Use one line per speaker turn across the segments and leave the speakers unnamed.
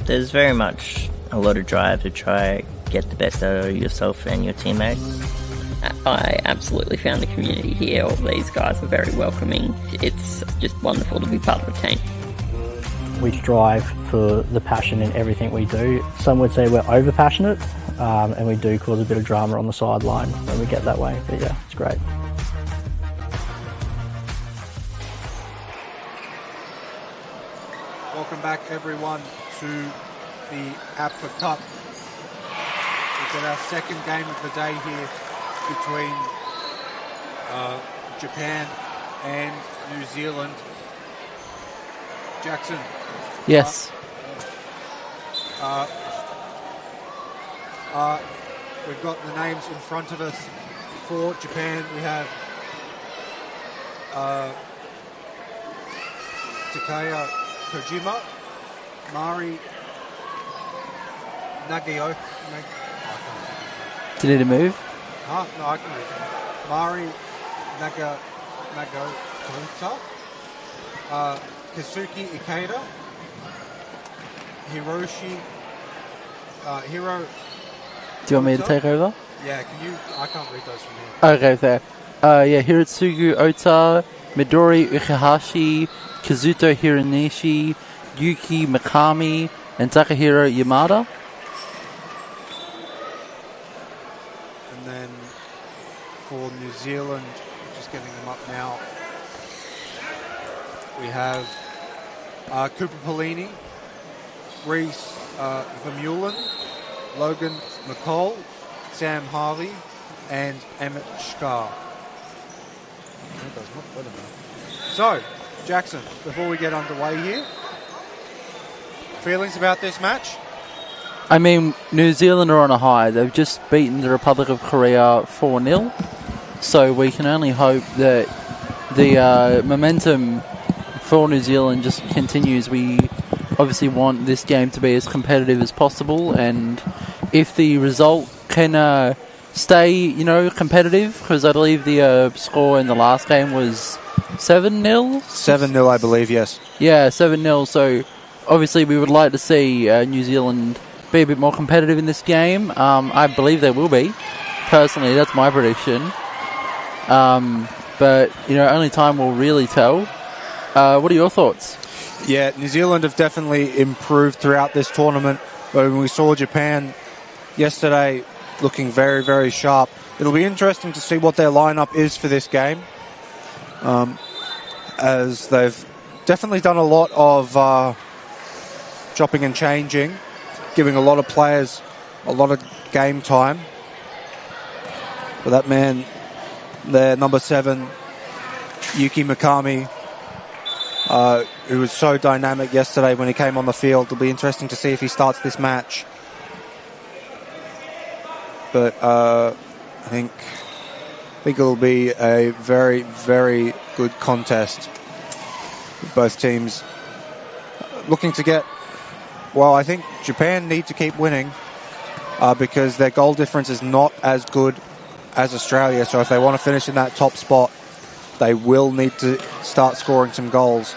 there's very much a lot of drive to try get the best out of yourself and your teammates.
I absolutely found the community here. All these guys are very welcoming. It's just wonderful to be part of the team.
We strive for the passion in everything we do. Some would say we're over passionate, and we do cause a bit of drama on the sideline when we get that way. But yeah, it's great.
Welcome back, everyone, to the APO Cup. We've got our second game of the day here between Japan and New Zealand. Jackson.
Yes.
We've got the names in front of us. For Japan, we have Takaya Kojima, Mari Nagao.
Do you need to move?
No, I can move. Mari Nagakota, Kazuki Ikeda, Hiro.
Do you want me to take over?
Yeah, can you? I can't read those from here.
Okay, fair. Hiratsugu Ota, Midori Uchihashi, Kazuto Hiranishi, Yuki Mikami, and Takahiro Yamada.
And then for New Zealand, just getting them up now, we have Cooper Polini, Reese Vermeulen, Logan McCall, Sam Harley, and Emmett Scar. So, Jackson, before we get underway here, feelings about this match?
I mean, New Zealand are on a high. They've just beaten the Republic of Korea 4-0. So we can only hope that the momentum for New Zealand just continues. We obviously want this game to be as competitive as possible, and if the result can stay, competitive, because I believe the score in the last game was 7-0?
7-0, I believe, yes.
Yeah, 7-0. So obviously we would like to see New Zealand be a bit more competitive in this game. I believe they will be. Personally, that's my prediction. But, only time will really tell. What are your thoughts?
Yeah, New Zealand have definitely improved throughout this tournament. When we saw Japan yesterday looking very, very sharp, it'll be interesting to see what their lineup is for this game, as they've definitely done a lot of chopping and changing, giving a lot of players a lot of game time. But that man there, number 7, Yuki Mikami, who was so dynamic yesterday when he came on the field. It'll be interesting to see if he starts this match. But I think it'll be a very, very good contest. Both teams looking to get... Well, I think Japan need to keep winning because their goal difference is not as good as Australia. So if they want to finish in that top spot, they will need to start scoring some goals.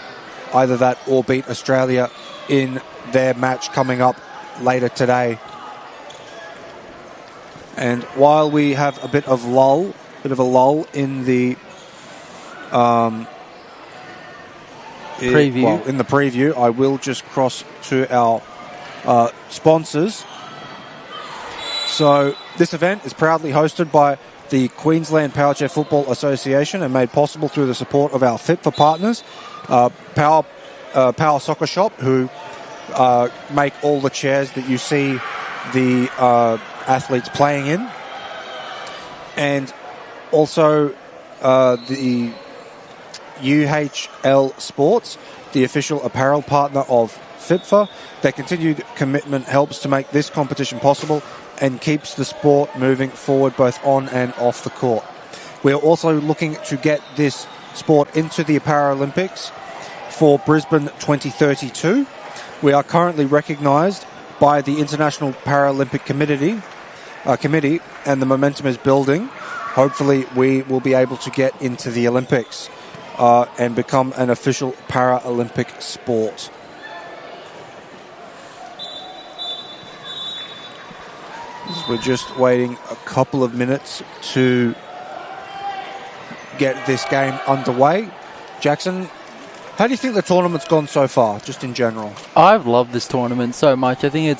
Either that or beat Australia in their match coming up later today. And while we have a bit of a lull in the
preview.
In the preview, I will just cross to our sponsors. So this event is proudly hosted by the Queensland Powerchair Football Association and made possible through the support of our Fit for partners, Power Soccer Shop, who make all the chairs that you see the athletes playing in, and also the UHL Sports, the official apparel partner of FIPFA. Their continued commitment helps to make this competition possible and keeps the sport moving forward both on and off the court. We are also looking to get this sport into the Paralympics for Brisbane 2032. We are currently recognised by the International Paralympic Committee, and the momentum is building. Hopefully we will be able to get into the Olympics and become an official Paralympic sport. We're just waiting a couple of minutes to get this game underway. Jackson, how do you think the tournament's gone so far, just in general?
I've loved this tournament so much. I think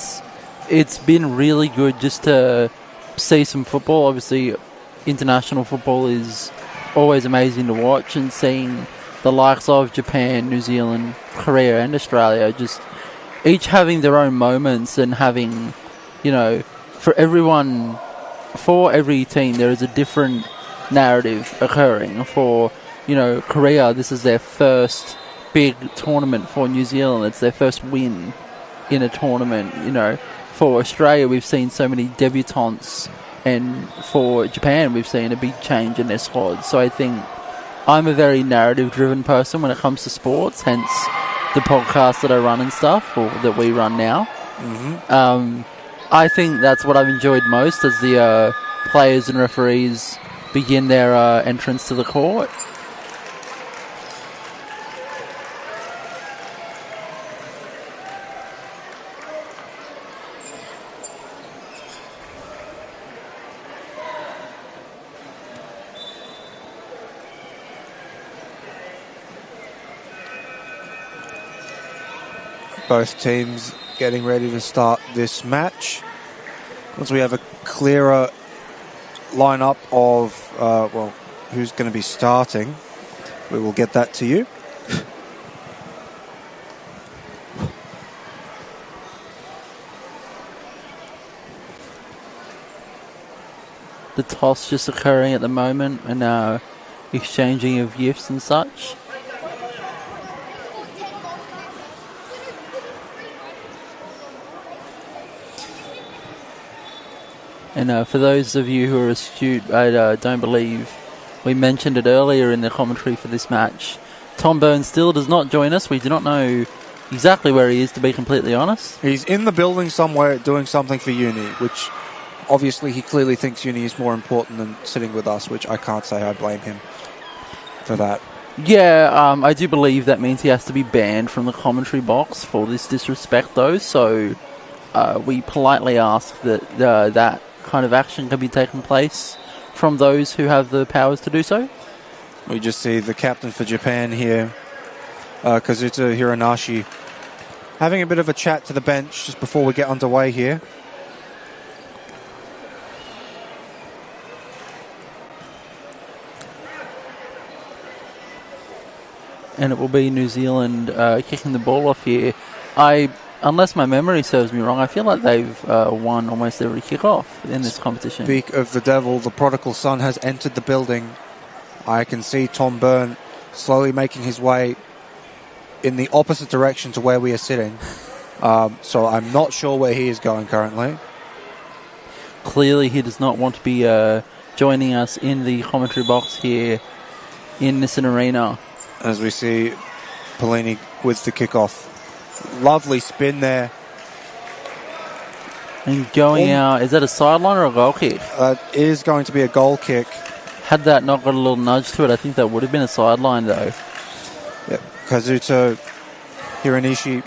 it's been really good just to see some football. Obviously, international football is always amazing to watch, and seeing the likes of Japan, New Zealand, Korea and Australia just each having their own moments and having, for every team there is a different narrative occurring. For, Korea, this is their first big tournament. For New Zealand, it's their first win in a tournament. For Australia, we've seen so many debutantes, and for Japan, we've seen a big change in their squad. So I think I'm a very narrative-driven person when it comes to sports, hence the podcast that I run and stuff, or that we run now.
Mm-hmm.
I think that's what I've enjoyed most as the players and referees begin their entrance to the court.
Both teams getting ready to start this match. Once we have a clearer lineup of who's going to be starting, we will get that to you.
The toss just occurring at the moment, and exchanging of gifts and such. And for those of you who are astute, I don't believe we mentioned it earlier in the commentary for this match. Tom Byrne still does not join us. We do not know exactly where he is, to be completely honest.
He's in the building somewhere doing something for uni, which obviously he clearly thinks uni is more important than sitting with us, which I can't say I blame him for that.
Yeah, I do believe that means he has to be banned from the commentary box for this disrespect, though. So we politely ask that that kind of action can be taken place from those who have the powers to do so.
We just see the captain for Japan here, Kazuta Hiranashi, having a bit of a chat to the bench just before we get underway here.
And it will be New Zealand kicking the ball off here. Unless my memory serves me wrong, I feel like they've won almost every kick-off in this competition.
Speak of the devil, the prodigal son has entered the building. I can see Tom Byrne slowly making his way in the opposite direction to where we are sitting. So I'm not sure where he is going currently.
Clearly he does not want to be joining us in the commentary box here in Nissan Arena.
As we see Polini with the kickoff. Lovely spin there.
And going out, is that a sideline or a goal kick?
It is going to be a goal kick.
Had that not got a little nudge to it, I think that would have been a sideline though.
Yep. Kazuto Hiranishi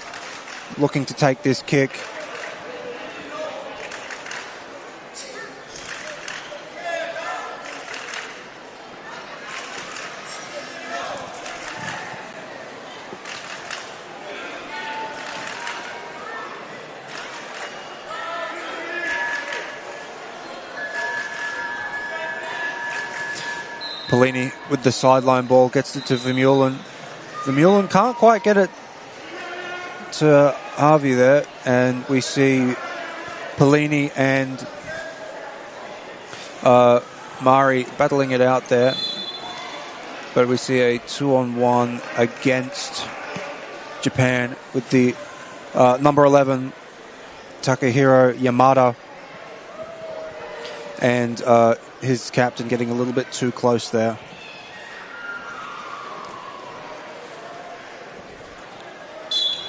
looking to take this kick. Polini with the sideline ball gets it to Vermeulen. Vermeulen can't quite get it to Harvey there, and we see Polini and Mari battling it out there. But we see a 2-on-1 against Japan with the number 11 Takahiro Yamada and his captain getting a little bit too close there.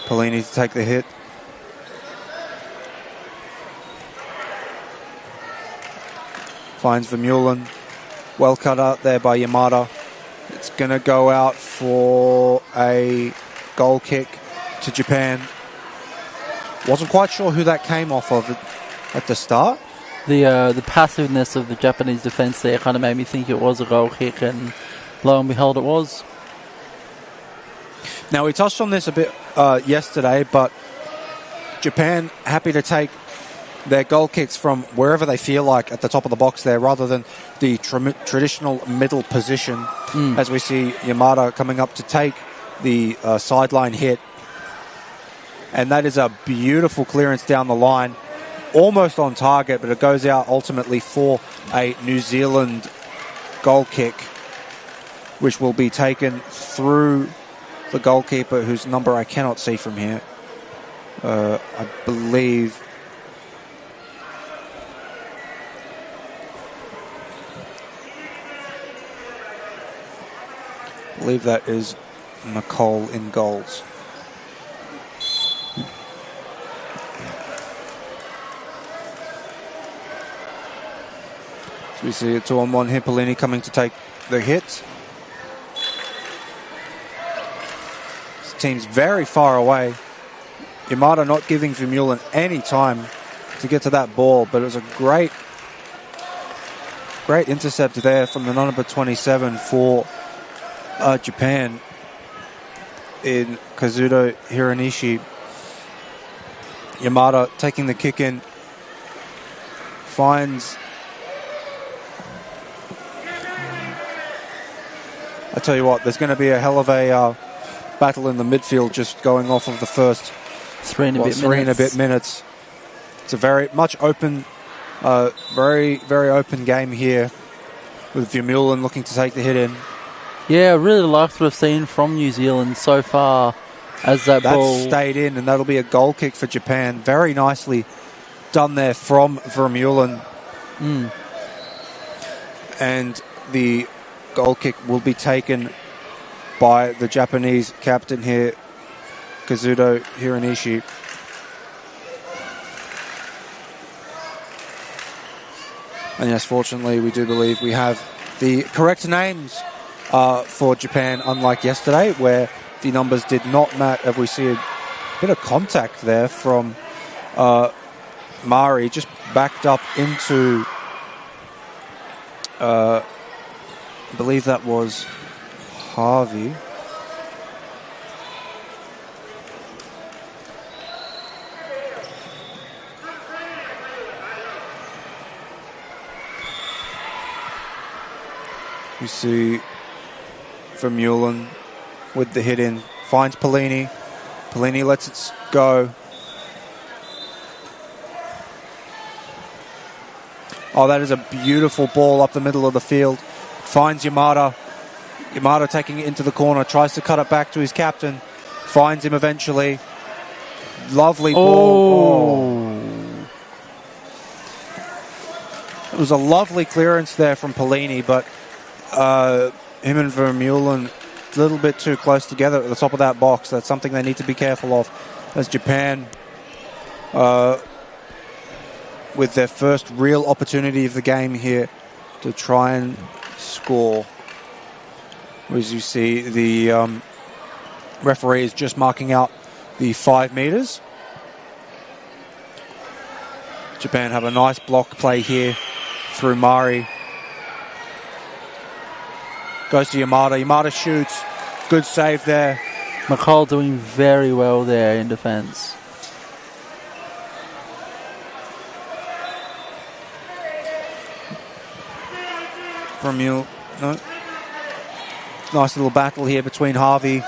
Polini to take the hit. Finds Vermeulen. Well cut out there by Yamada. It's going to go out for a goal kick to Japan. Wasn't quite sure who that came off of at the start.
the passiveness of the Japanese defence there kind of made me think it was a goal kick, and lo and behold, it was.
Now, we touched on this a bit yesterday, but Japan happy to take their goal kicks from wherever they feel like at the top of the box there, rather than the traditional middle position, as we see Yamada coming up to take the sideline hit. And that is a beautiful clearance down the line, almost on target, but it goes out ultimately for a New Zealand goal kick, which will be taken through the goalkeeper, whose number I cannot see from here. I believe that is McCall in goals. So we see a 2-on-1 Hippolini coming to take the hit. This team's very far away. Yamada not giving Vermeulen any time to get to that ball, but it was a great intercept there from the number 27 for Japan in Kazuto Hiranishi. Yamada taking the kick in, finds... I tell you what, there's going to be a hell of a battle in the midfield just going off of the first three and a bit minutes. It's a very much open, very open game here, with Vermeulen looking to take the hit in.
Yeah, I really liked what I've seen from New Zealand so far as that ball
stayed in, and that'll be a goal kick for Japan. Very nicely done there from Vermeulen. And the goal kick will be taken by the Japanese captain here, Kazuto Hiranishi. And yes, fortunately, we do believe we have the correct names for Japan, unlike yesterday, where the numbers did not match. We see a bit of contact there from Mari, just backed up into, I believe that was Harvey. You see Vermeulen with the hit in, finds Pellini. Pellini lets it go. Oh, that is a beautiful ball up the middle of the field. Finds Yamada. Yamada taking it into the corner, tries to cut it back to his captain. Finds him eventually. Lovely ball. Oh. It was a lovely clearance there from Pellini, but him and Vermeulen a little bit too close together at the top of that box. That's something they need to be careful of, as Japan, with their first real opportunity of the game here to try and score. As you see, the referee is just marking out the 5 metres. Japan have a nice block play here through Mari. Goes to Yamada. Yamada shoots. Good save there.
McCall doing very well there in defence.
Vermeulen. No. Nice little battle here between Harvey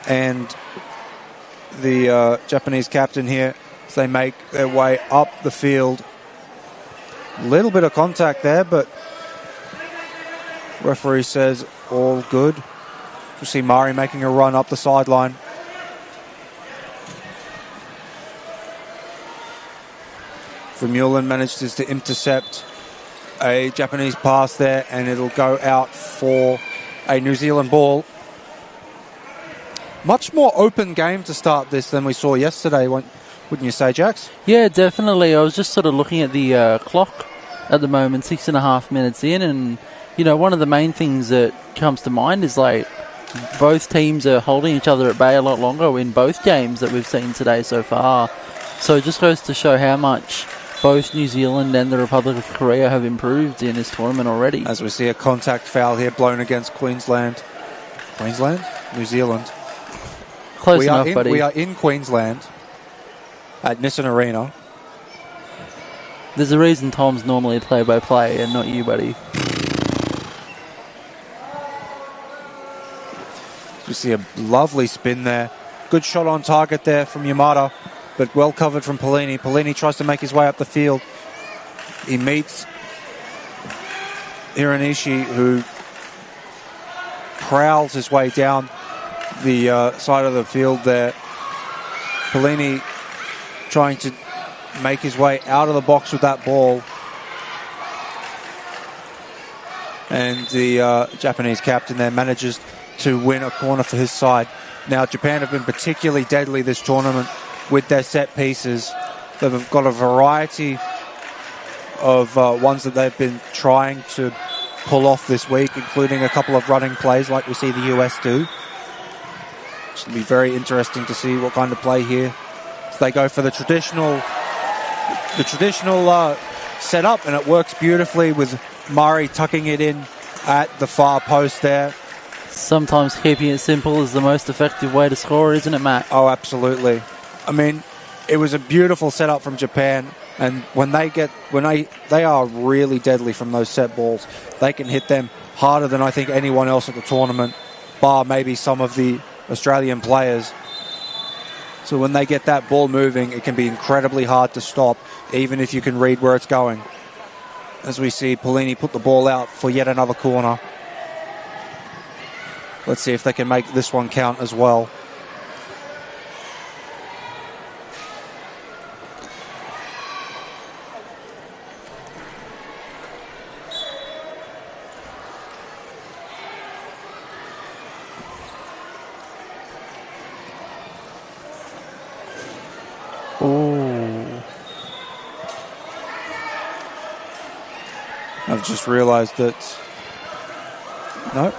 and the Japanese captain here as they make their way up the field. A little bit of contact there, but referee says all good. You see Mari making a run up the sideline. Vermeulen manages to intercept a Japanese pass there, and it'll go out for a New Zealand ball. Much more open game to start this than we saw yesterday, wouldn't you say, Jax?
Yeah, definitely. I was just sort of looking at the clock at the moment, 6.5 minutes in, and you know, one of the main things that comes to mind is like both teams are holding each other at bay a lot longer in both games that we've seen today so far. So it just goes to show how much both New Zealand and the Republic of Korea have improved in this tournament already.
As we see a contact foul here blown against Queensland. Queensland? New Zealand.
Close enough, buddy.
We are in Queensland at Nissan Arena.
There's a reason Tom's normally play-by-play and not you, buddy.
We see a lovely spin there. Good shot on target there from Yamada, but well covered from Polini. Polini tries to make his way up the field. He meets Hiranishi, who prowls his way down the side of the field there. Polini trying to make his way out of the box with that ball. And the Japanese captain there manages to win a corner for his side. Now, Japan have been particularly deadly this tournament with their set pieces. They've got a variety of ones that they've been trying to pull off this week, including a couple of running plays like we see the US do. It's going to be very interesting to see what kind of play here. So they go for the traditional setup, and it works beautifully with Murray tucking it in at the far post there.
Sometimes keeping it simple is the most effective way to score, isn't it, Matt?
Oh, absolutely. I mean, it was a beautiful setup from Japan, and when they are really deadly from those set balls. They can hit them harder than I think anyone else at the tournament, bar maybe some of the Australian players. So when they get that ball moving, it can be incredibly hard to stop, even if you can read where it's going. As we see Polini put the ball out for yet another corner. Let's see if they can make this one count as well. I've just realised that... No.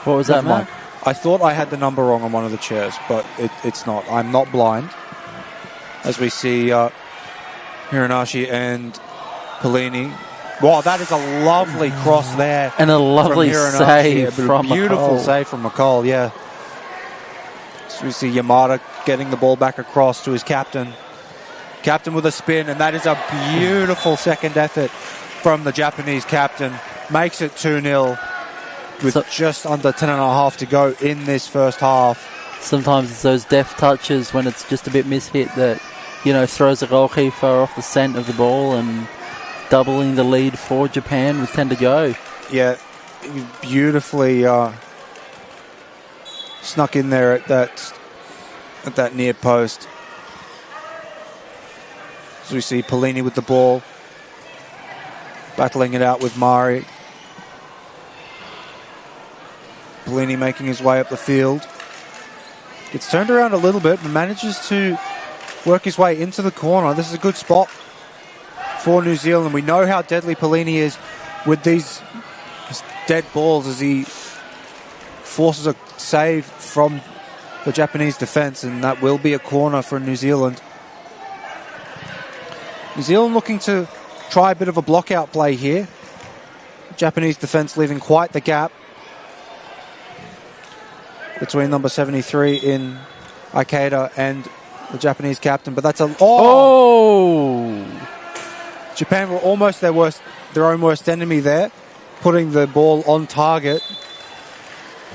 What was that, Matt?
I thought I had the number wrong on one of the chairs, but it's not. I'm not blind. As we see Hiranashi and Polini. Wow, that is a lovely cross there.
And a lovely save from
beautiful
McCall.
save from McCall, yeah. So we see Yamada getting the ball back across to his captain. Captain with a spin, and that is a beautiful second effort from the Japanese captain. Makes it 2-0 with just under 10.5 to go in this first half.
Sometimes it's those deft touches when it's just a bit mishit that, throws the goalkeeper off the scent of the ball and doubling the lead for Japan with 10 to go.
Yeah, beautifully snuck in there at that near post. So we see Polini with the ball, battling it out with Mari. Polini making his way up the field. Gets turned around a little bit, but manages to work his way into the corner. This is a good spot for New Zealand. We know how deadly Polini is with these dead balls as he forces a save from the Japanese defence, and that will be a corner for New Zealand. New Zealand looking to try a bit of a block-out play here. Japanese defence leaving quite the gap between number 73 in Ikeda and the Japanese captain. But that's a...
Oh!
Japan were almost their own worst enemy there, putting the ball on target.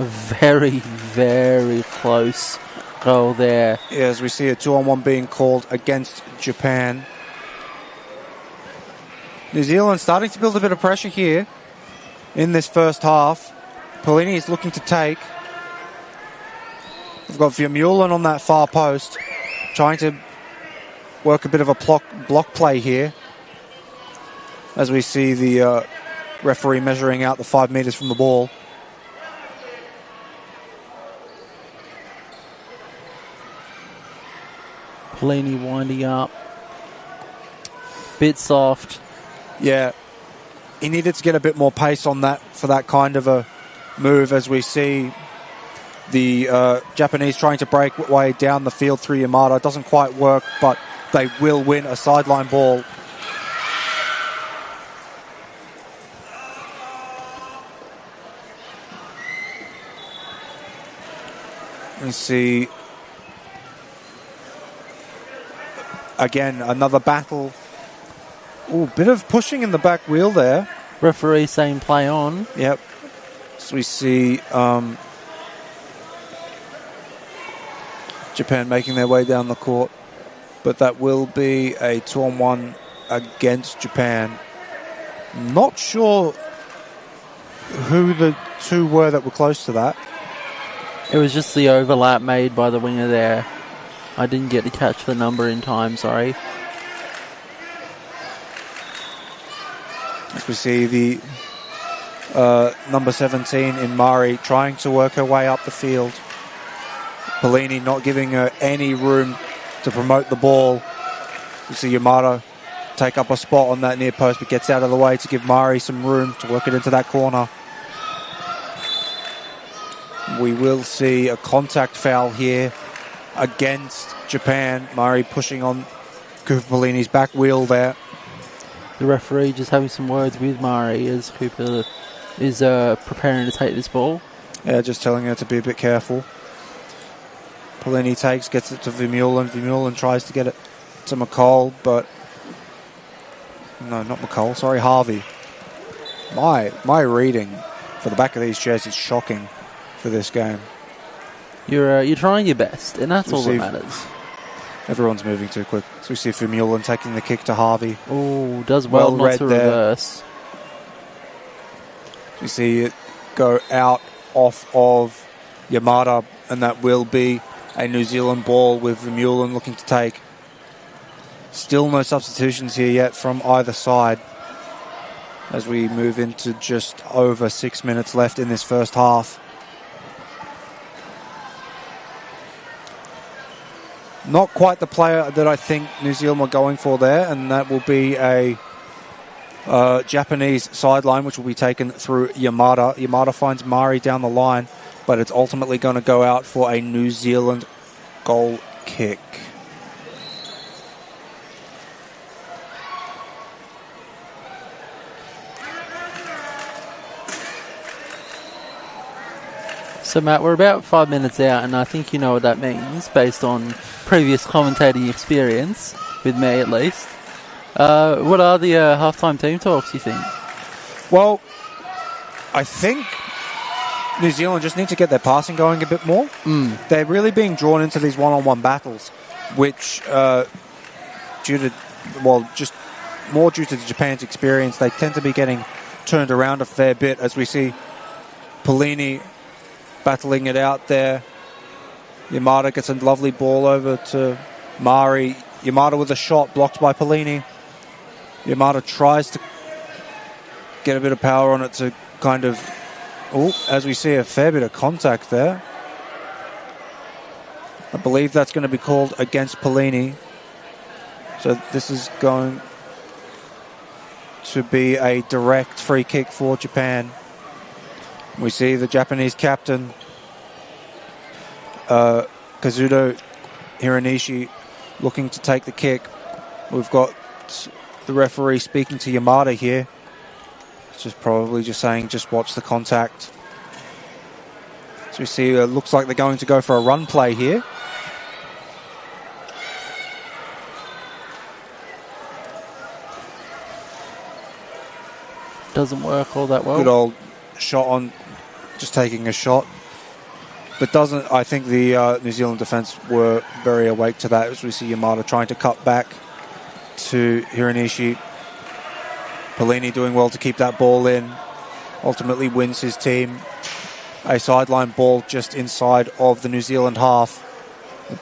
A very, very close goal there.
Yeah, as we see a 2-on-1 being called against Japan. New Zealand starting to build a bit of pressure here in this first half. Polini is looking to take. We've got Vermeulen on that far post, trying to work a bit of a block play here. As we see the referee measuring out the 5 metres from the ball.
Polini winding up. Bit soft.
Yeah, he needed to get a bit more pace on that for that kind of a move, as we see the Japanese trying to break way down the field through Yamada. It doesn't quite work, but they will win a sideline ball. Let's see. Again, another battle. Ooh, bit of pushing in the back wheel there.
Referee saying play on.
Yep. So we see Japan making their way down the court. But that will be a 2-on-1 against Japan. Not sure who the two were that were close to that.
It was just the overlap made by the winger there. I didn't get to catch the number in time, sorry.
As we see the number 17 in Mari trying to work her way up the field. Polini not giving her any room to promote the ball. You see Yamada take up a spot on that near post, but gets out of the way to give Mari some room to work it into that corner. We will see a contact foul here against Japan. Mari pushing on Cooper Polini's back wheel there.
The referee just having some words with Mari as Cooper is preparing to take this ball.
Yeah, just telling her to be a bit careful. Polini takes, gets it to Vermeulen. Vermeulen tries to get it to McCall, but... No, not McCall. Sorry, Harvey. My reading for the back of these chairs is shocking for this game.
You're trying your best, and that's all that matters.
Everyone's moving too quick. So we see Vermeulen taking the kick to Harvey.
Oh, does well not to reverse.
We see it go out off of Yamada, and that will be a New Zealand ball with Vermeulen looking to take. Still no substitutions here yet from either side as we move into just over 6 minutes left in this first half. Not quite the player that I think New Zealand were going for there, and that will be a Japanese sideline, which will be taken through Yamada. Yamada finds Mari down the line, but it's ultimately going to go out for a New Zealand goal kick.
So, Matt, we're about 5 minutes out, and I think you know what that means, based on previous commentating experience, with me at least. What are the halftime team talks, you think?
Well, I think New Zealand just need to get their passing going a bit more. They're really being drawn into these one-on-one battles, which, just more due to Japan's experience, they tend to be getting turned around a fair bit, as we see Polini battling it out there. Yamada gets a lovely ball over to Mari. Yamada with a shot blocked by Polini. Yamada tries to get a bit of power on it to kind of... as we see a fair bit of contact there. I believe that's going to be called against Polini. So this is going to be a direct free kick for Japan. We see the Japanese captain, Kazuto Hiranishi, looking to take the kick. We've got the referee speaking to Yamada here. It's just probably just saying, just watch the contact. So we see it looks like they're going to go for a run play here.
Doesn't work all that well.
Good old shot on, just taking a shot. But doesn't, I think the New Zealand defence were very awake to that, as we see Yamada trying to cut back to Hiranishi. Polini doing well to keep that ball in. Ultimately wins his team a sideline ball just inside of the New Zealand half.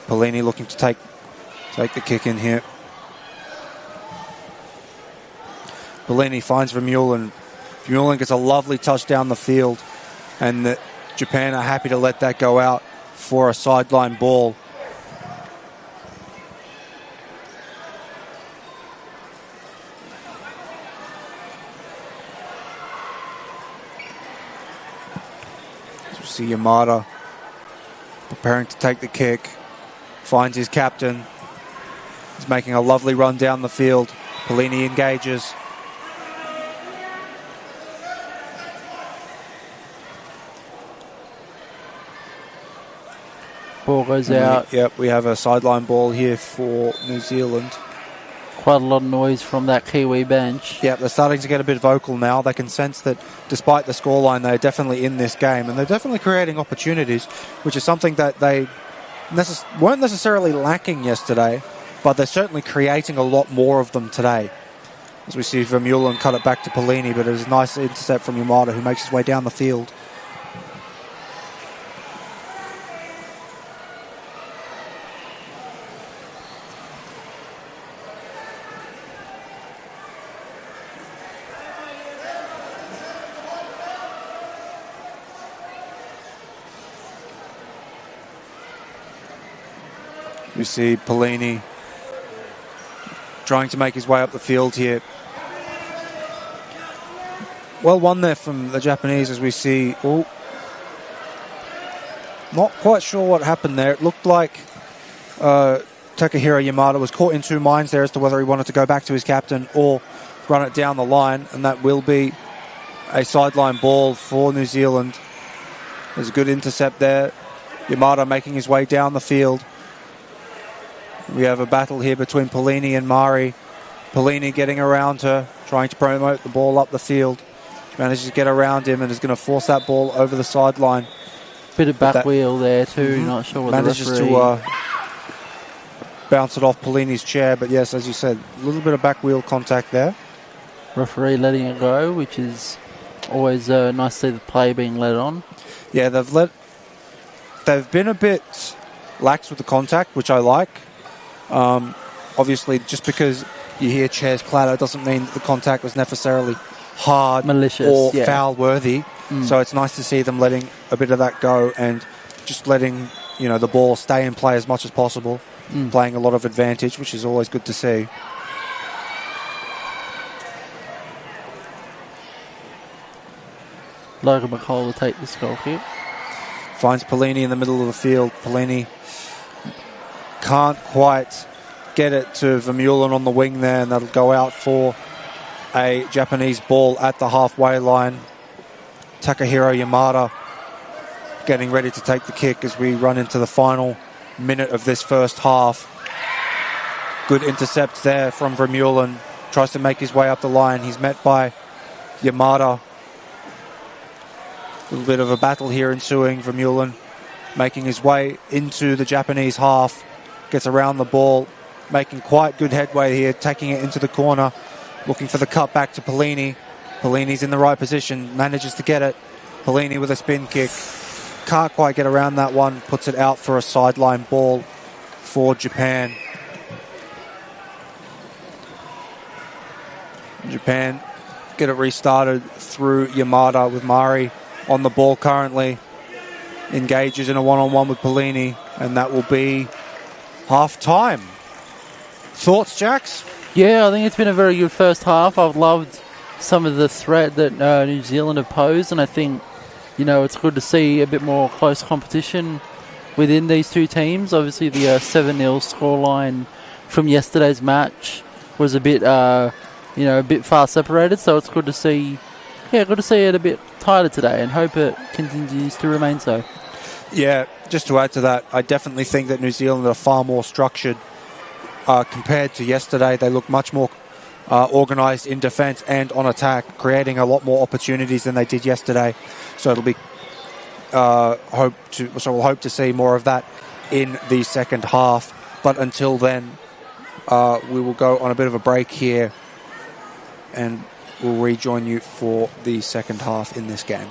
Polini looking to take the kick in here. Polini finds Vermeulen. Vermeulen gets a lovely touch down the field, and Japan are happy to let that go out for a sideline ball. So we see Yamada preparing to take the kick, finds his captain. He's making a lovely run down the field. Polini engages.
Ball goes out.
We have a sideline ball here for New Zealand.
Quite a lot of noise from that Kiwi bench.
Yeah, they're starting to get a bit vocal now. They can sense that despite the scoreline, they're definitely in this game, and they're definitely creating opportunities, which is something that they weren't necessarily lacking yesterday, but they're certainly creating a lot more of them today. As we see Vermeulen cut it back to Polini, but it was a nice intercept from Yamada, who makes his way down the field. We see Polini trying to make his way up the field here. Well won there from the Japanese, as we see. Oh, not quite sure what happened there. It looked like Takahiro Yamada was caught in two minds there as to whether he wanted to go back to his captain or run it down the line, and that will be a sideline ball for New Zealand. There's a good intercept there. Yamada making his way down the field. We have a battle here between Polini and Mari. Polini getting around her, trying to promote the ball up the field. She manages to get around him and is going to force that ball over the sideline.
Bit of back wheel there too, not sure what
manages
the referee...
to bounce it off Polini's chair, but yes, as you said, a little bit of back wheel contact there.
Referee letting it go, which is always nice to see the play being let on.
Yeah, they've been a bit lax with the contact, which I like. Obviously, just because you hear chairs clatter doesn't mean that the contact was necessarily hard,
malicious,
or foul worthy. So it's nice to see them letting a bit of that go and just letting the ball stay in play as much as possible, playing a lot of advantage, which is always good to see.
Logan McCall will take this goal kick.
Finds Polini in the middle of the field. Polini can't quite get it to Vermeulen on the wing there, and that'll go out for a Japanese ball at the halfway line. Takahiro Yamada getting ready to take the kick as we run into the final minute of this first half. Good intercept there from Vermeulen. Tries to make his way up the line. He's met by Yamada. A little bit of a battle here ensuing. Vermeulen making his way into the Japanese half. Gets around the ball, making quite good headway here, taking it into the corner, looking for the cut back to Polini. Polini's in the right position, manages to get it. Polini with a spin kick. Can't quite get around that one, puts it out for a sideline ball for Japan. Japan get it restarted through Yamada with Mari on the ball currently. Engages in a one-on-one with Polini, and that will be half-time. Thoughts, Jax?
Yeah, I think it's been a very good first half. I've loved some of the threat that New Zealand have posed, and I think, it's good to see a bit more close competition within these two teams. Obviously, the 7-0 scoreline from yesterday's match was a bit, a bit far separated, so it's good to see it a bit tighter today, and hope it continues to remain so.
Yeah, just to add to that, I definitely think that New Zealand are far more structured compared to yesterday. They look much more organised in defence and on attack, creating a lot more opportunities than they did yesterday. So it'll be we'll hope to see more of that in the second half. But until then, we will go on a bit of a break here, and we'll rejoin you for the second half in this game.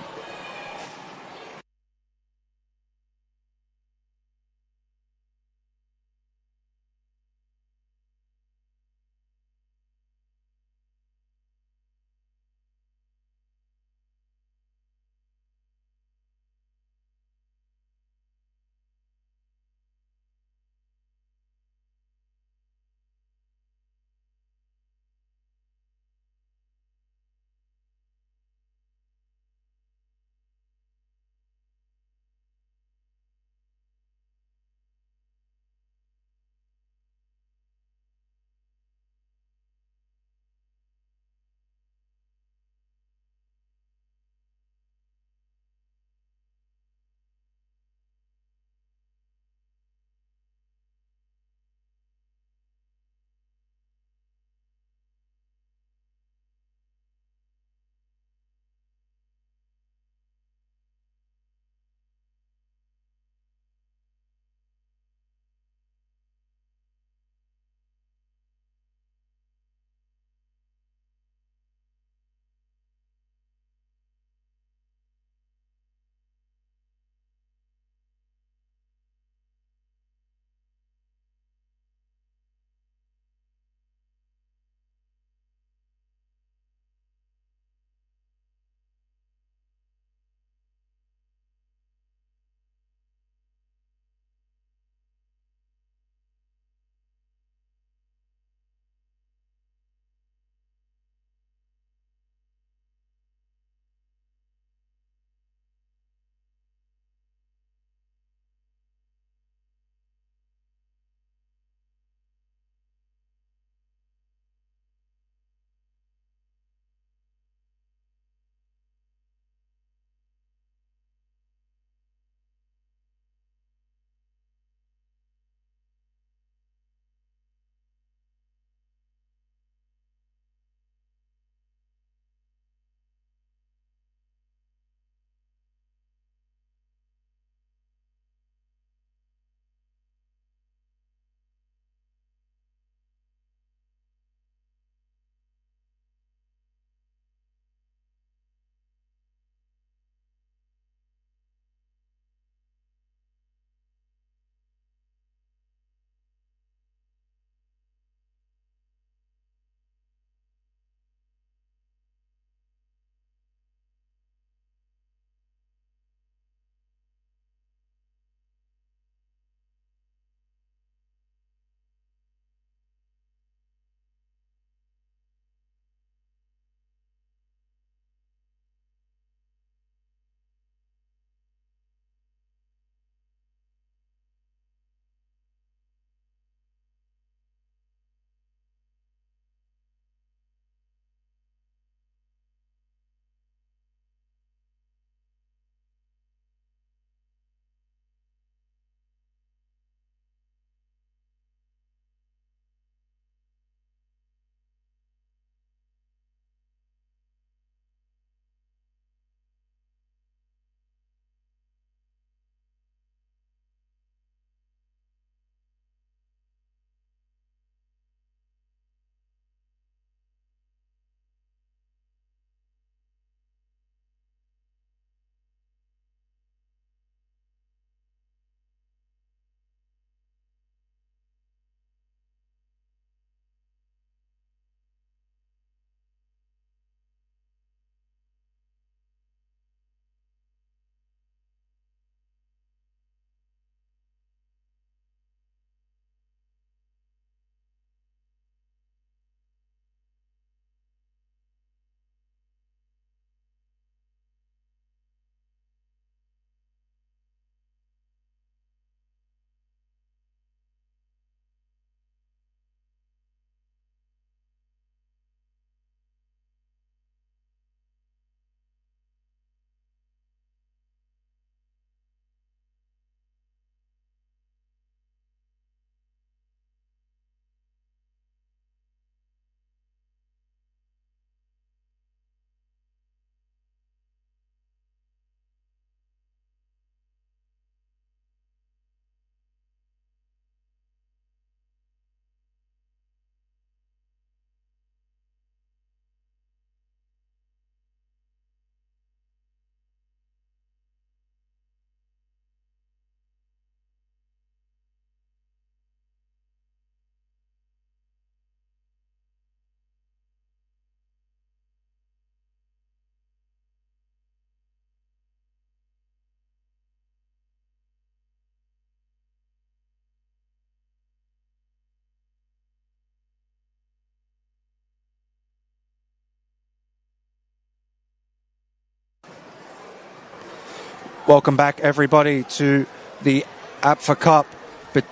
Welcome back, everybody, to the APO Cup. But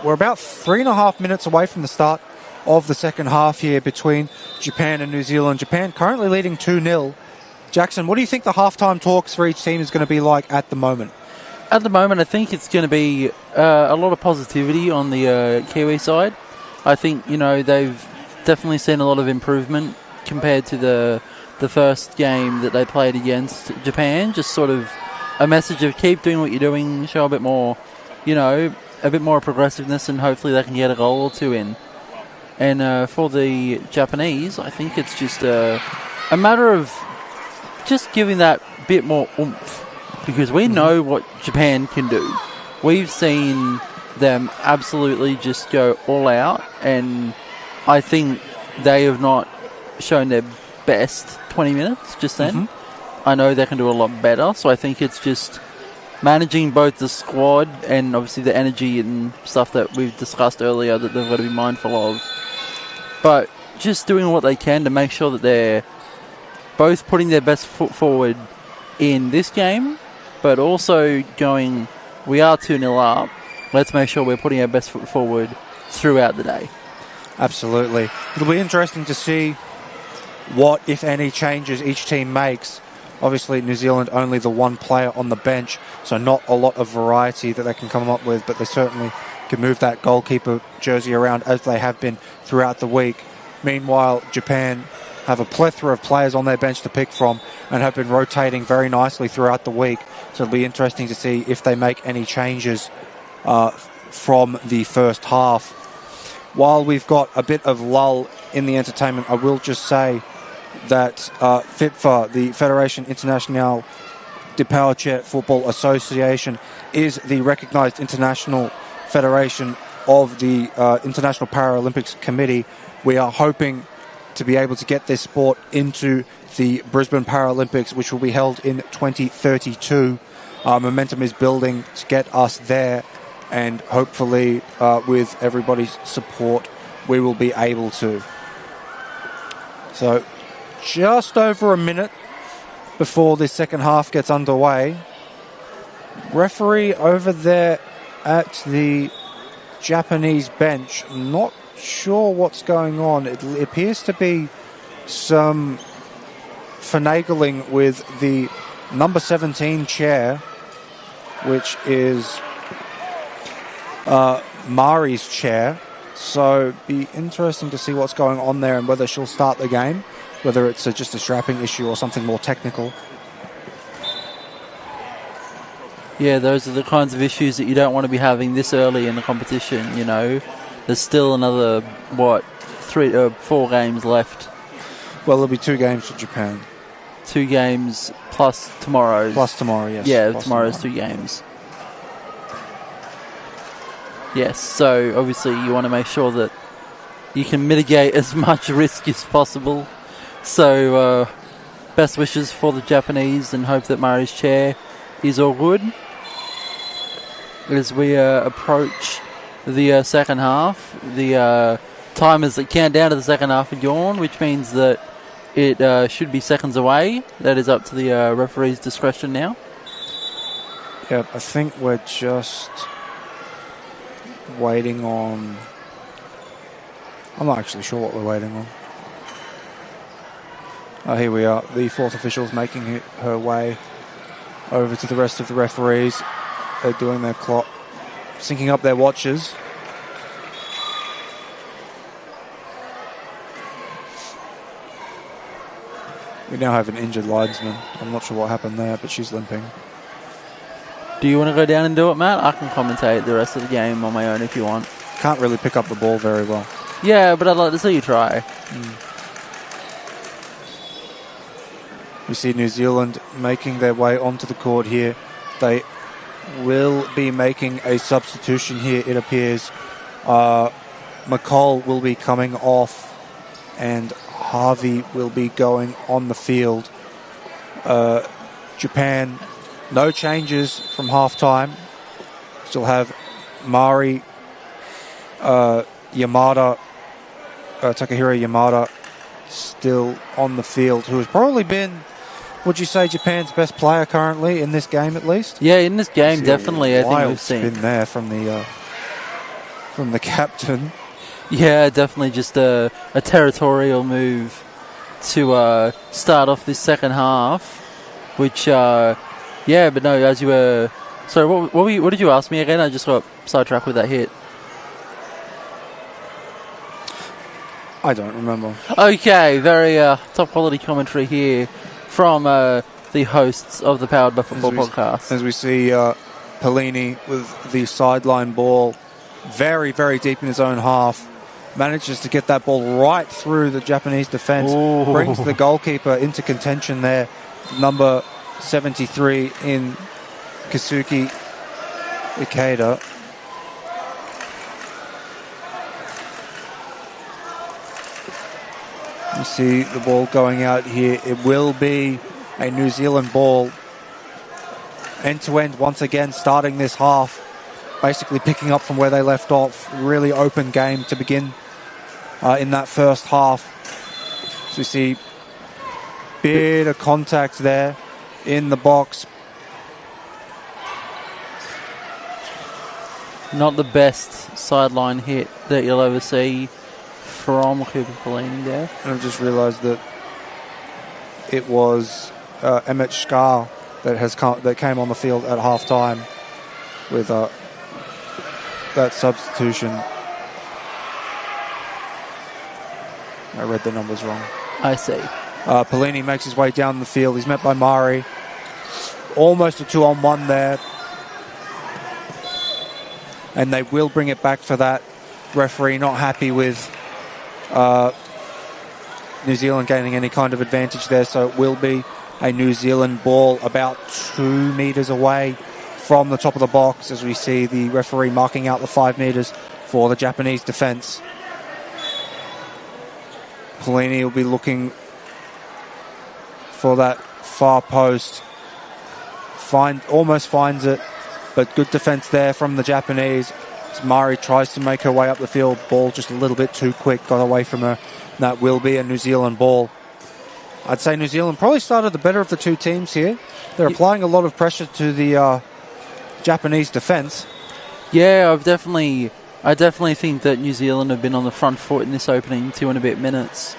we're about 3.5 minutes away from the start of the second half here between Japan and New Zealand. Japan currently leading 2-0. Jackson, what do you think the halftime talks for each team is going to be like at the moment?
At the moment, I think it's going to be a lot of positivity on the Kiwi side. I think, they've definitely seen a lot of improvement compared to the first game that they played against Japan. Just sort of a message of keep doing what you're doing, show a bit more, a bit more progressiveness, and hopefully they can get a goal or two in. And for the Japanese, I think it's just a matter of just giving that bit more oomph, because we know what Japan can do. We've seen them absolutely just go all out, and I think they have not shown their best 20 minutes just then. I know they can do a lot better, so I think it's just managing both the squad and obviously the energy and stuff that we've discussed earlier that they've got to be mindful of. But just doing what they can to make sure that they're both putting their best foot forward in this game, but also going, we are 2-0 up, let's make sure we're putting our best foot forward throughout the day.
Absolutely. It'll be interesting to see what, if any, changes each team makes. Obviously, New Zealand only the one player on the bench, so not a lot of variety that they can come up with, but they certainly can move that goalkeeper jersey around as they have been throughout the week. Meanwhile, Japan have a plethora of players on their bench to pick from and have been rotating very nicely throughout the week, so it'll be interesting to see if they make any changes from the first half. While we've got a bit of lull in the entertainment, I will just say that FIFA, the Fédération Internationale de Powerchair Football Association, is the recognised international federation of the International Paralympics Committee. We are hoping to be able to get this sport into the Brisbane Paralympics, which will be held in 2032. Momentum is building to get us there, and hopefully with everybody's support we will be able to. So just over a minute before this second half gets underway. Referee over there at the Japanese bench, not sure what's going on. It appears to be some finagling with the number 17 chair, which is Mari's chair. So be interesting to see what's going on there and whether she'll start the game, whether it's just a strapping issue or something more technical.
Yeah, those are the kinds of issues that you don't want to be having this early in the competition, There's still another, 3 or 4 games left.
Well, there'll be 2 games for Japan.
2 games plus tomorrow's.
Plus tomorrow, yes.
Yeah,
plus
tomorrow's
tomorrow.
2 games. Yes, so obviously you want to make sure that you can mitigate as much risk as possible. So best wishes for the Japanese and hope that Mari's chair is all good. As we approach the second half, the timers that count down to the second half are gone, which means that it should be seconds away. That is up to the referee's discretion now.
Yeah, I think we're just waiting on... I'm not actually sure what we're waiting on. Oh, here we are. The fourth official's making her way over to the rest of the referees. They're doing their clock, syncing up their watches. We now have an injured linesman. I'm not sure what happened there, but she's limping.
Do you want to go down and do it, Matt? I can commentate the rest of the game on my own if you want.
Can't really pick up the ball very well.
Yeah, but I'd like to see you try.
We see New Zealand making their way onto the court here. They will be making a substitution here, it appears. McCall will be coming off and Harvey will be going on the field. Japan, no changes from half-time. Still have Mari, Yamada, Takahiro Yamada still on the field, who has probably been would you say Japan's best player currently in this game at least?
Yeah, in this game, definitely. I think we've
Wild
seen.
spin there from the captain.
Yeah, definitely just a territorial move to start off this second half, which, but no, as you were... Sorry, what did you ask me again? I just got sidetracked with that hit.
I don't remember.
Okay, very top quality commentary here from the hosts of the Powered by Football podcast.
As we see Pellini with the sideline ball very, very deep in his own half. Manages to get that ball right through the Japanese defence. Brings the goalkeeper into contention there. Number 73 in Kazuki Ikeda. You see the ball going out here. It will be a New Zealand ball. End-to-end once again starting this half. Basically picking up from where they left off. Really open game to begin in that first half. So we see bit of contact there in the box.
Not the best sideline hit that you'll ever see from Cooper Pellini there.
And I've just realised that it was Emmett Scar that came on the field at half time with that substitution. I read the numbers wrong.
I see.
Pellini makes his way down the field. He's met by Mari. Almost a 2-on-1 there. And they will bring it back for that. Referee not happy with New Zealand gaining any kind of advantage there, so it will be a New Zealand ball about 2 metres away from the top of the box, as we see the referee marking out the 5 metres for the Japanese defence. Pellini will be looking for that far post. Almost finds it, but good defence there from the Japanese. As Mari tries to make her way up the field, ball just a little bit too quick, got away from her. That will be a New Zealand ball. I'd say New Zealand probably started the better of the two teams here. They're applying a lot of pressure to the Japanese defence.
Yeah, I definitely think that New Zealand have been on the front foot in this opening 2 and a bit minutes,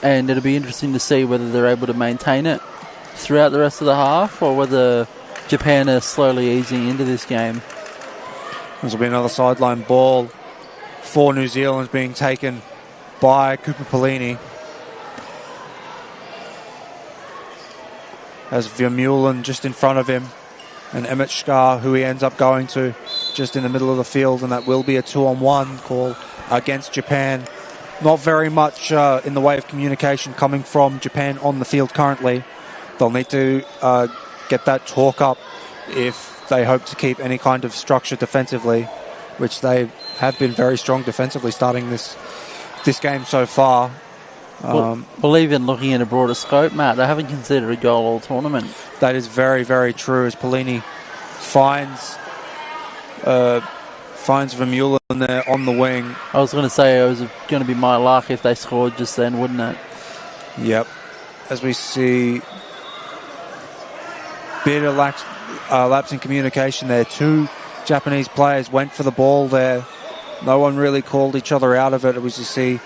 and it'll be interesting to see whether they're able to maintain it throughout the rest of the half or whether Japan are slowly easing into this game.
This will be another sideline ball for New Zealand being taken by Cooper Pellini. Has Vermeulen just in front of him, and Emmett Scar, who he ends up going to just in the middle of the field, and that will be a 2-on-1 call against Japan. Not very much in the way of communication coming from Japan on the field currently. They'll need to get that talk up if they hope to keep any kind of structure defensively, which they have been very strong defensively starting this game so far.
Well, even looking at a broader scope, Matt, they haven't considered a goal all tournament.
That is very, very true, as Pellini finds Vermeulen there on the wing.
I was going to say it was going to be my luck if they scored just then, wouldn't it?
Yep. As we see bit of lapse in communication there. 2 Japanese players went for the ball there. No one really called each other out of it. It was to see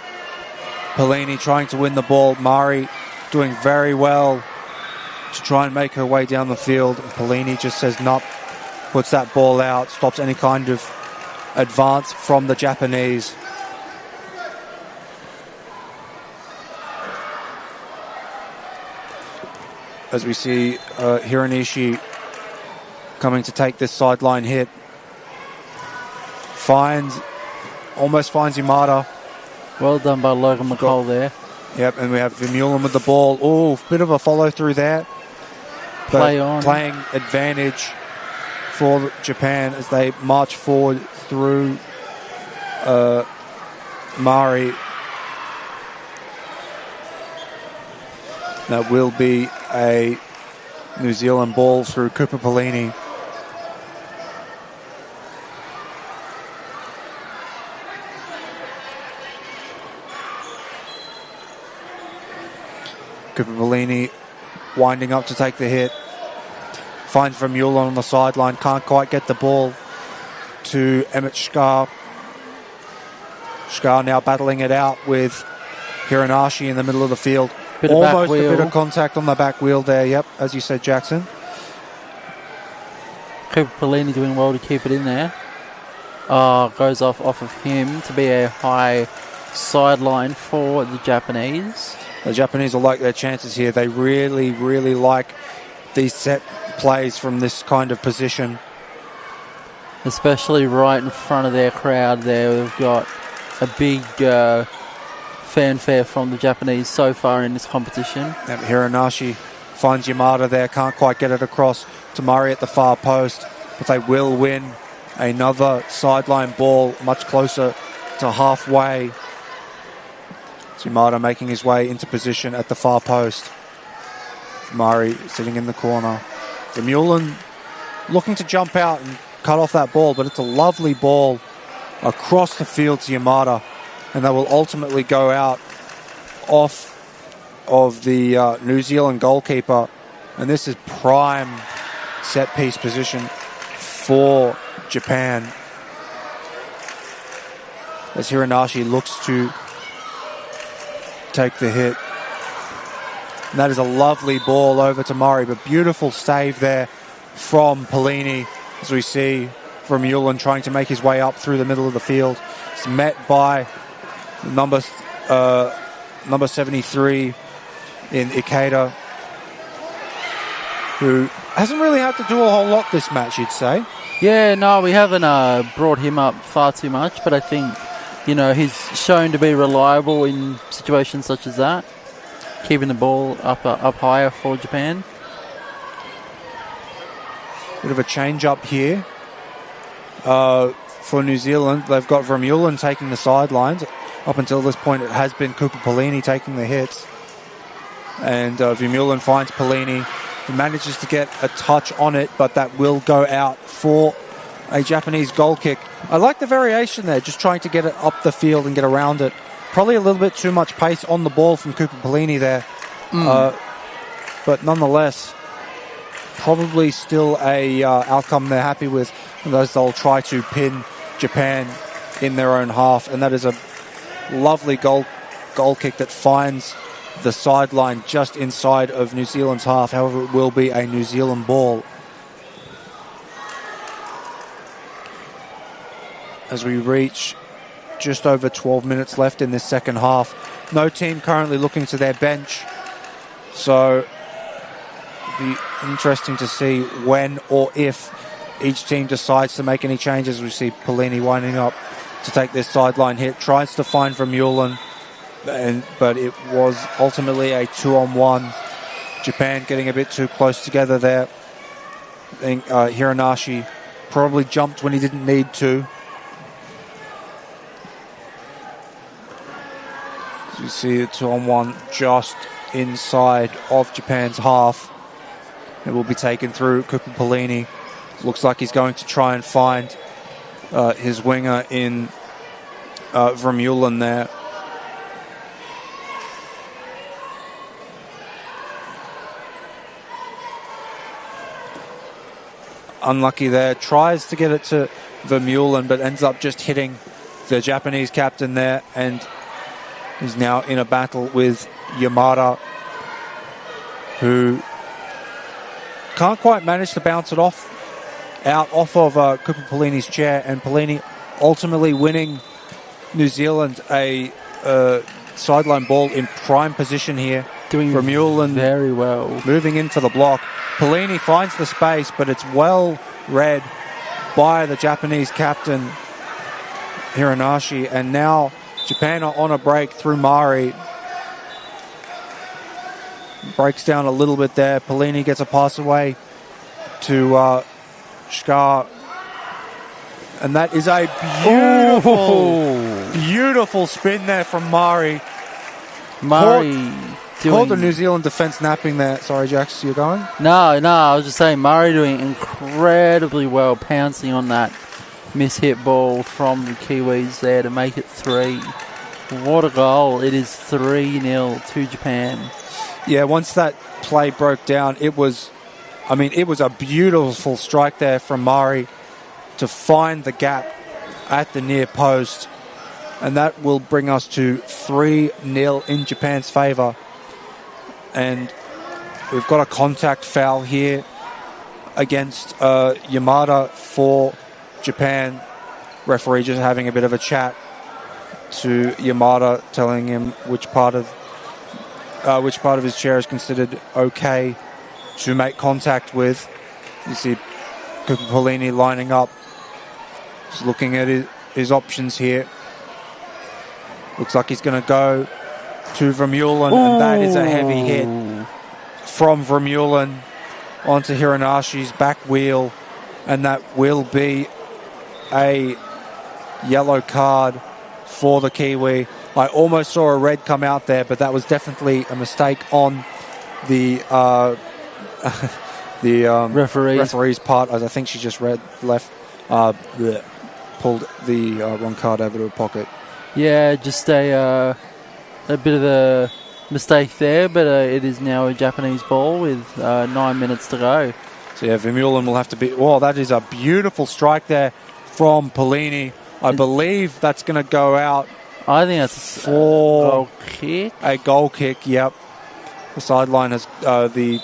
Pellini trying to win the ball. Mari doing very well to try and make her way down the field. Pellini just says nope, puts that ball out, stops any kind of advance from the Japanese. As we see Hironishi coming to take this sideline hit. Almost finds Yamada.
Well done by Logan McCall there.
Yep, and we have Vermeulen with the ball. Oh, bit of a follow through there. Playing advantage for Japan as they march forward through Mari. That will be a New Zealand ball through Cooper Pellini. Cooper Pellini winding up to take the hit. Finds Vermeulen on the sideline. Can't quite get the ball to Emmett Scar. Scar now battling it out with Hiranashi in the middle of the field. Almost a bit of contact on the back wheel there, yep, as you said, Jackson.
Cooper Polini doing well to keep it in there. Goes off of him to be a high sideline for the Japanese.
The Japanese will like their chances here. They really, really like these set plays from this kind of position.
Especially right in front of their crowd there. We've got a big fanfare from the Japanese so far in this competition.
And Hiranashi finds Yamada there. Can't quite get it across to Murray at the far post. But they will win another sideline ball much closer to halfway. Yamada making his way into position at the far post. Murray sitting in the corner. Vermeulen looking to jump out and cut off that ball, but it's a lovely ball across the field to Yamada, and that will ultimately go out off of the New Zealand goalkeeper, and this is prime set piece position for Japan as Hiranashi looks to take the hit. And that is a lovely ball over to Murray, but beautiful save there from Polini as we see Vermeulen trying to make his way up through the middle of the field. It's met by number 73 in Ikeda, who hasn't really had to do a whole lot this match, you'd say.
Yeah, no, we haven't brought him up far too much, but I think, he's shown to be reliable in situations such as that, keeping the ball up higher for Japan.
Bit of a change up here for New Zealand. They've got Vermeulen taking the sidelines. Up until this point, it has been Cooper Polini taking the hits. And Vermeulen finds Polini. He manages to get a touch on it, but that will go out for a Japanese goal kick. I like the variation there, just trying to get it up the field and get around it. Probably a little bit too much pace on the ball from Cooper Polini there. But nonetheless, probably still a outcome they're happy with, as they'll try to pin Japan in their own half. And that is a lovely goal kick that finds the sideline just inside of New Zealand's half. However, it will be a New Zealand ball. As we reach just over 12 minutes left in this second half. No team currently looking to their bench. So it'll be interesting to see when or if each team decides to make any changes. We see Polini winding up to take this sideline hit. Tries to find Vermeulen, but it was ultimately a 2-on-1. Japan getting a bit too close together there. I think Hiranashi probably jumped when he didn't need to. So you see a 2-on-1 just inside of Japan's half. It will be taken through Cooper Polini. Looks like he's going to try and find his winger in Vermeulen there. Unlucky there. Tries to get it to Vermeulen, but ends up just hitting the Japanese captain there, and is now in a battle with Yamada, who can't quite manage to bounce it off of Cooper Polini's chair, and Polini ultimately winning New Zealand a sideline ball in prime position here.
Doing
Vermeulen
very well.
Moving in for the block. Polini finds the space, but it's well read by the Japanese captain, Hiranashi, and now Japan are on a break through Mari. Breaks down a little bit there. Polini gets a pass away to Scar. And that is a beautiful spin there from Mari. Called the New Zealand defence napping there. Sorry, Jax, you're going?
No, I was just saying Murray doing incredibly well, pouncing on that mishit ball from the Kiwis there to make it 3. What a goal. It is 3-0 to Japan.
Yeah, once that play broke down, it was a beautiful strike there from Mari to find the gap at the near post. And that will bring us to 3-0 in Japan's favour. And we've got a contact foul here against Yamada for Japan. Referee just having a bit of a chat to Yamada, telling him which part of his chair is considered okay to make contact with. You see Paulini lining up, just looking at his options here. Looks like he's going to go to Vermeulen, and that is a heavy hit from Vermeulen onto Hiranashi's back wheel, and that will be a yellow card for the Kiwi. I almost saw a red come out there, but that was definitely a mistake on the referee's part, as I think she just pulled the wrong card over to her pocket.
Yeah, just a bit of a mistake there, but it is now a Japanese ball with 9 minutes to go.
So yeah, Vermeulen will have to be... Oh, that is a beautiful strike there from Paulini. I believe that's going to go out.
I think that's
for
a goal kick.
A goal kick, yep. The sideline has... the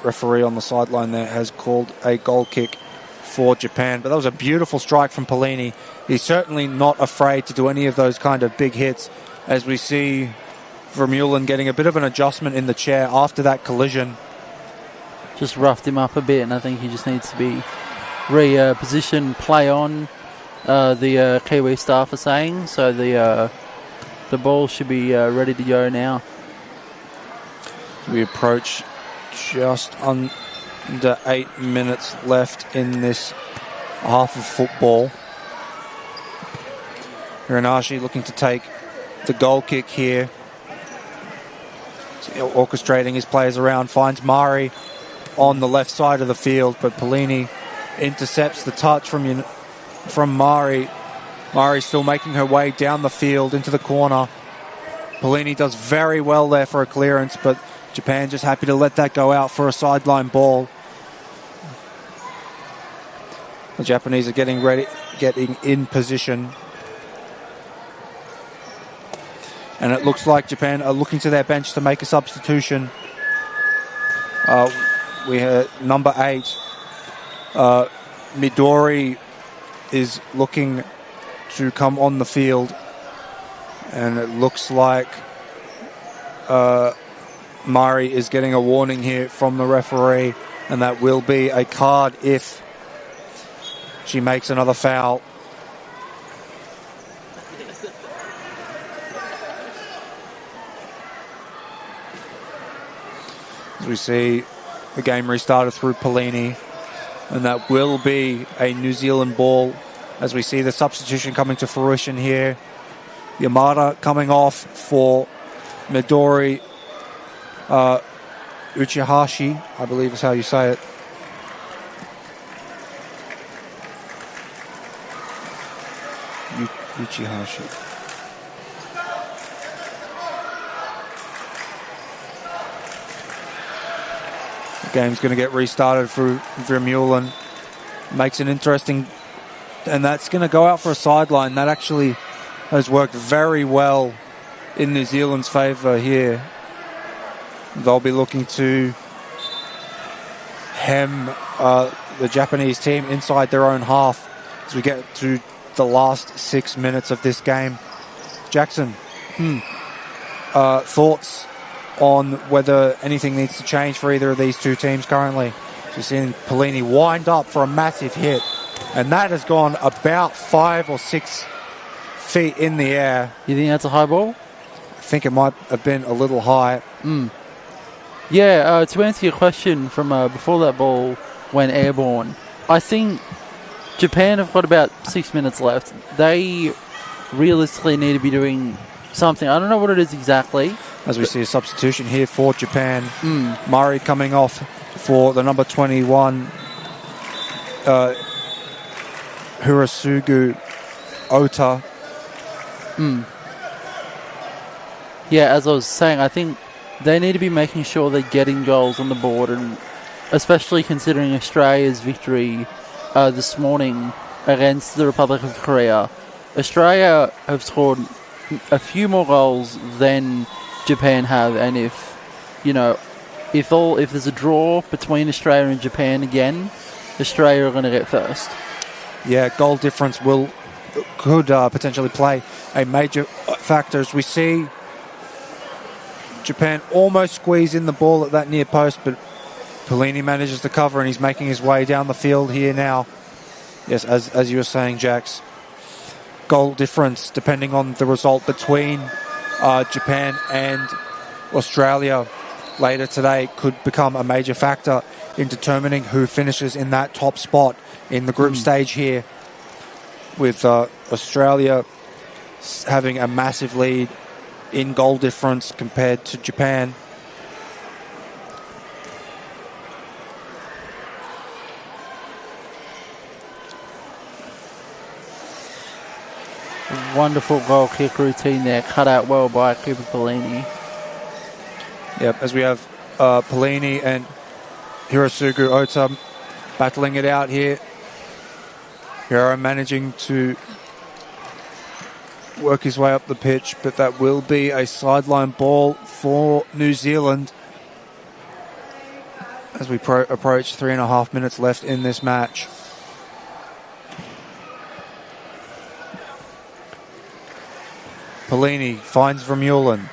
referee on the sideline there has called a goal kick for Japan. But that was a beautiful strike from Paulini. He's certainly not afraid to do any of those kind of big hits, as we see Vermeulen getting a bit of an adjustment in the chair after that collision.
Just roughed him up a bit, and I think he just needs to be repositioned, play on, the Kiwi staff are saying. So the ball should be ready to go now.
We approach just under 8 minutes left in this half of football. Hiranashi looking to take the goal kick here. So orchestrating his players around, finds Mari on the left side of the field, but Paulini intercepts the touch from Mari. Mari still making her way down the field into the corner. Paulini does very well there for a clearance, but Japan just happy to let that go out for a sideline ball. The Japanese are getting in position. And it looks like Japan are looking to their bench to make a substitution. We have number 8. Midori is looking to come on the field. And it looks like Mari is getting a warning here from the referee. And that will be a card if she makes another foul. As we see the game restarted through Paulini, and that will be a New Zealand ball as we see the substitution coming to fruition here. Yamada coming off for Midori Uchihashi, I believe is how you say it. Uchihashi. Game's going to get restarted through Vermeulen. Makes it interesting. And that's going to go out for a sideline. That actually has worked very well in New Zealand's favour here. They'll be looking to hem the Japanese team inside their own half as we get to the last 6 minutes of this game. Jackson, thoughts on whether anything needs to change for either of these two teams currently? Just seeing Paulini wind up for a massive hit, and that has gone about 5 or 6 feet in the air.
You think that's a high ball?
I think it might have been a little high.
Yeah, to answer your question from before that ball went airborne, I think Japan have got about 6 minutes left. They realistically need to be doing something. I don't know what it is exactly.
As we see a substitution here for Japan. Mari coming off for the number 21, Hirasugu Ota.
Yeah, as I was saying, I think they need to be making sure they're getting goals on the board, and especially considering Australia's victory this morning against the Republic of Korea. Australia have scored a few more goals than Japan have, and if there's a draw between Australia and Japan again, Australia are going to get first.
Yeah, goal difference could potentially play a major factor as we see Japan almost squeeze in the ball at that near post, but Pelini manages to cover and he's making his way down the field here now. Yes, as you were saying, Jax, goal difference depending on the result between Japan and Australia later today could become a major factor in determining who finishes in that top spot in the group stage here, with Australia having a massive lead in goal difference compared to Japan.
Wonderful goal kick routine there, cut out well by Cooper Pelini.
Yep, as we have Pelini and Hirosugu Ota battling it out here. Hiro managing to work his way up the pitch, but that will be a sideline ball for New Zealand as we approach 3.5 minutes left in this match. Pelini finds Vermeulen.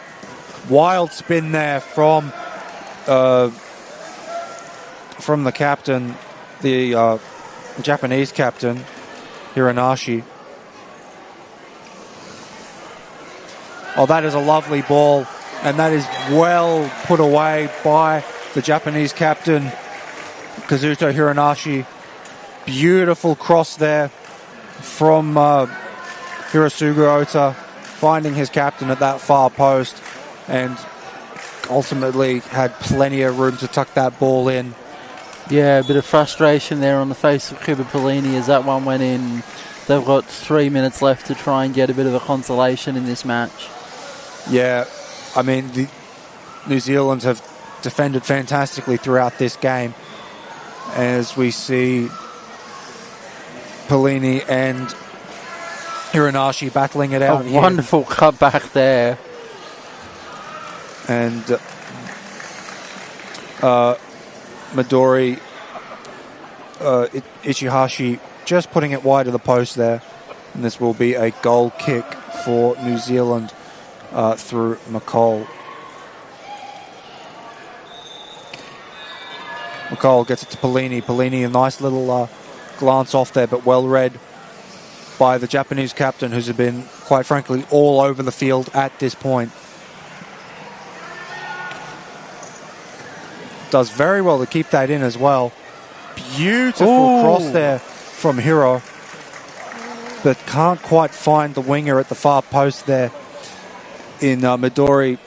Wild spin there from the captain, the Japanese captain, Hiranashi. Oh, that is a lovely ball, and that is well put away by the Japanese captain, Kazuto Hiranashi. Beautiful cross there from Hirosugu Ota, finding his captain at that far post, and ultimately had plenty of room to tuck that ball in.
Yeah, a bit of frustration there on the face of Cooper Pelini as that one went in. They've got 3 minutes left to try and get a bit of a consolation in this match.
Yeah, I mean, the New Zealand have defended fantastically throughout this game, as we see Pelini and Hiranashi battling it out.
A wonderful cut back there.
And Midori Ichihashi just putting it wide of the post there. And this will be a goal kick for New Zealand through McCall. McCall gets it to Pelini. Pelini, a nice little glance off there, but well read by the Japanese captain, who's been, quite frankly, all over the field at this point. Does very well to keep that in as well. Beautiful cross there from Hiro, but can't quite find the winger at the far post there in Midori.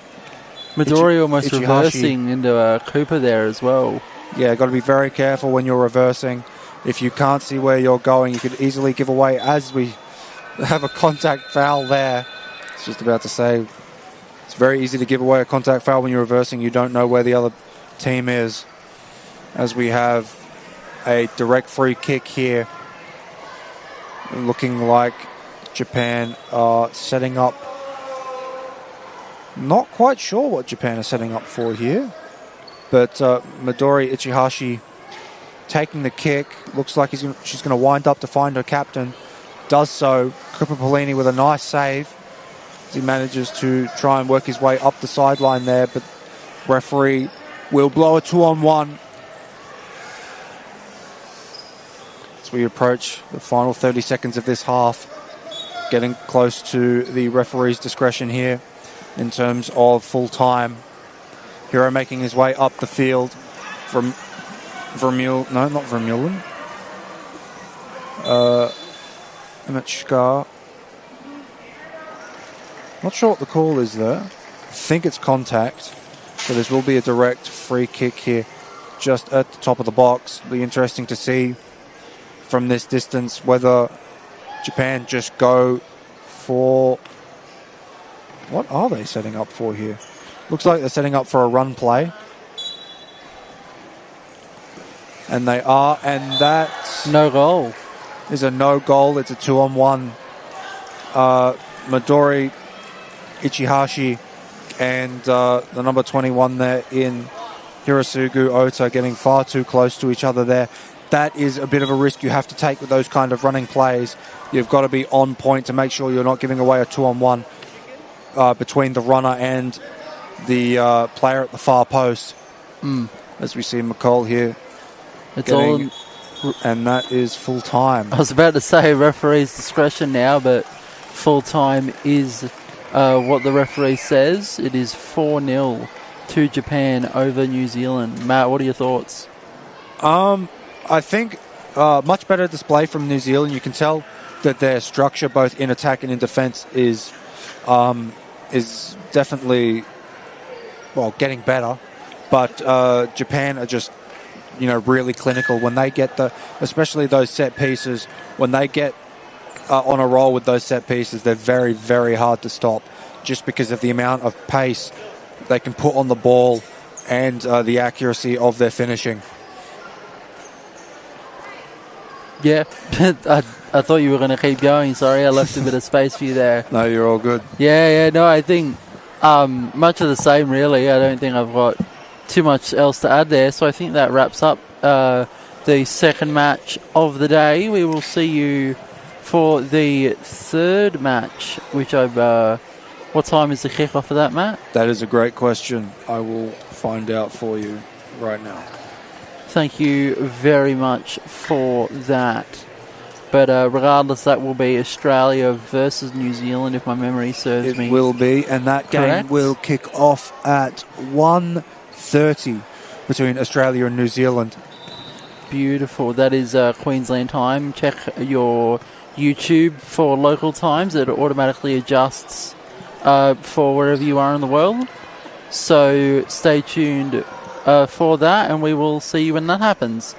Midori almost Ichihashi. Reversing into Cooper there as well.
Yeah, got to be very careful when you're reversing. If you can't see where you're going, you could easily give away, as we have a contact foul there. It's just about to say, it's very easy to give away a contact foul when you're reversing. You don't know where the other team is, as we have a direct free kick here, looking like Japan are setting up. Not quite sure what Japan are setting up for here, but Midori Ichihashi taking the kick. Looks like she's going to wind up to find her captain. Does so. Cooper Pelini with a nice save as he manages to try and work his way up the sideline there, but referee will blow a 2-on-1 as we approach the final 30 seconds of this half, getting close to the referee's discretion here in terms of full time. Hiro making his way up the field from Vermeulen. No, not Vermeulen. Imatchkar. Not sure what the call is there. I think it's contact. So this will be a direct free kick here, just at the top of the box. It'll be interesting to see from this distance whether Japan just go for... What are they setting up for here? Looks like they're setting up for a run play. And they are, and that
No goal.
is a no goal. It's a 2-on-1. Midori Ichihashi and the number 21 there in Hirosugu Ota getting far too close to each other there. That is a bit of a risk you have to take with those kind of running plays. You've got to be on point to make sure you're not giving away a 2-on-1 between the runner and the player at the far post. As we see McCall here.
It's all.
And that is full time.
I was about to say referee's discretion now, but full time is what the referee says. It is 4-0 to Japan over New Zealand. Matt, what are your thoughts?
I think much better display from New Zealand. You can tell that their structure, both in attack and in defence, is definitely getting better. But Japan are just really clinical when they get especially those set pieces. When they get on a roll with those set pieces, they're very, very hard to stop, just because of the amount of pace they can put on the ball and the accuracy of their finishing.
Yeah, I thought you were going to keep going. Sorry, I left a bit of space for you there.
No, you're all good.
Yeah, no, I think much of the same, really. I don't think I've got too much else to add there. So I think that wraps up the second match of the day. We will see you for the third match, which what time is the kickoff of that, Matt?
That is a great question. I will find out for you right now.
Thank you very much for that. But regardless, that will be Australia versus New Zealand, if my memory serves me.
It will be, and that game
correct.
Will kick off at 1:30 between Australia and New Zealand.
Beautiful. That is Queensland time. Check your YouTube for local times. It automatically adjusts for wherever you are in the world. So stay tuned for that, and we will see you when that happens.